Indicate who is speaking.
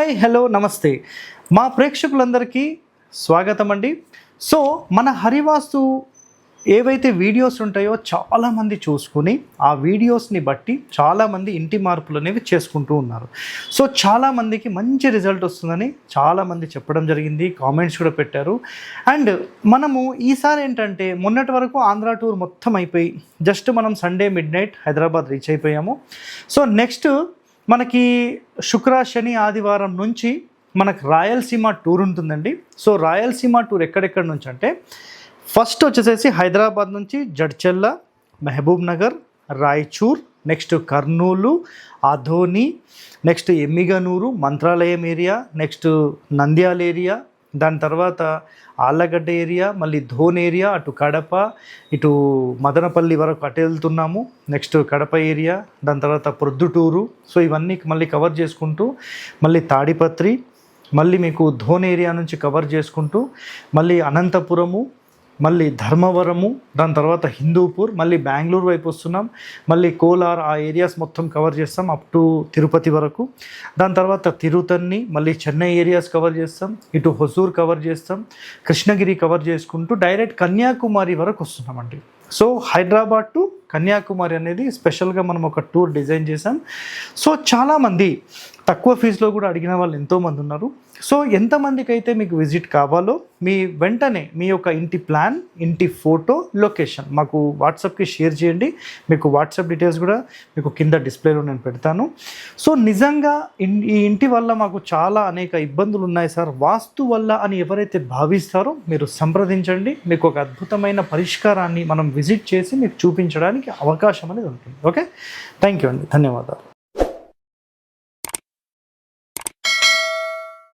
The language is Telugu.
Speaker 1: హాయ్ హలో నమస్తే మా ప్రేక్షకులందరికీ స్వాగతం అండి. సో మన హరివాస్తు ఏవైతే వీడియోస్ ఉంటాయో చాలామంది చూసుకుని ఆ వీడియోస్ని బట్టి చాలామంది ఇంటి మార్పులు అనేవి చేసుకుంటూ ఉన్నారు. సో చాలామందికి మంచి రిజల్ట్ వస్తుందని చాలామంది చెప్పడం జరిగింది, కామెంట్స్ కూడా పెట్టారు. అండ్ మనము ఈసారి ఏంటంటే మొన్నటి వరకు ఆంధ్ర టూర్ మొత్తం అయిపోయి జస్ట్ మనం Sunday midnight Hyderabad reach అయిపోయాము. సో నెక్స్ట్ మనకి శుక్ర శని ఆదివారం నుంచి మనకు రాయలసీమ టూర్ ఉంటుందండి. సో రాయలసీమ టూర్ ఎక్కడెక్కడి నుంచి అంటే ఫస్ట్ వచ్చేసేసి హైదరాబాద్ నుంచి Jadcherla, Mahbubnagar, Raichur, next Kurnool, Adoni, next Emmiganur, Mantralayam area, next Nandyal area, దాని తర్వాత ఆళ్ళగడ్డ ఏరియా, మళ్ళీ ధోన్ ఏరియా, అటు కడప, ఇటు మదనపల్లి వరకు అటు వెళ్తున్నాము. నెక్స్ట్ కడప ఏరియా, దాని తర్వాత ప్రొద్దుటూరు. సో ఇవన్నీ మళ్ళీ కవర్ చేసుకుంటూ మళ్ళీ తాడిపత్రి, మళ్ళీ మీకు ధోన్ ఏరియా నుంచి కవర్ చేసుకుంటూ మళ్ళీ అనంతపురము, మళ్ళీ ధర్మవరము, దాని తర్వాత హిందూపూర్, మళ్ళీ బెంగళూరు వైపు వస్తున్నాం, మళ్ళీ కోలార్, ఆ ఏరియాస్ మొత్తం కవర్ చేస్తాం అప్ టు తిరుపతి వరకు. దాని తర్వాత తిరుతన్ని, మళ్ళీ చెన్నై ఏరియాస్ కవర్ చేస్తాం, ఇటు హొసూర్ కవర్ చేస్తాం, కృష్ణగిరి కవర్ చేసుకుంటూ డైరెక్ట్ కన్యాకుమారి వరకు వస్తున్నామండి. సో హైదరాబాద్ టు కన్యాకుమారి అనేది స్పెషల్గా మనం ఒక టూర్ డిజైన్ చేసాం. సో చాలామంది తక్కువ ఫీజులో కూడా అడిగిన వాళ్ళు ఎంతోమంది ఉన్నారు. సో ఎంతమందికి అయితే మీకు విజిట్ కావాలో మీ వెంటనే మీ యొక్క ఇంటి ప్లాన్, ఇంటి ఫోటో, లొకేషన్ మాకు వాట్సాప్కి షేర్ చేయండి. మీకు వాట్సాప్ డీటెయిల్స్ కూడా మీకు కింద డిస్ప్లేలో నేను పెడతాను. సో నిజంగా ఈ ఇంటి వల్ల మాకు చాలా అనేక ఇబ్బందులు ఉన్నాయి సార్, వాస్తు వల్ల అని ఎవరైతే భావిస్తారో మీరు సంప్రదించండి. మీకు ఒక అద్భుతమైన పరిష్కారాన్ని మనం విజిట్ చేసి మీకు చూపించడానికి అవకాశం అనేది ఉంటుంది. ఓకే, థ్యాంక్ యూ అండి, ధన్యవాదాలు.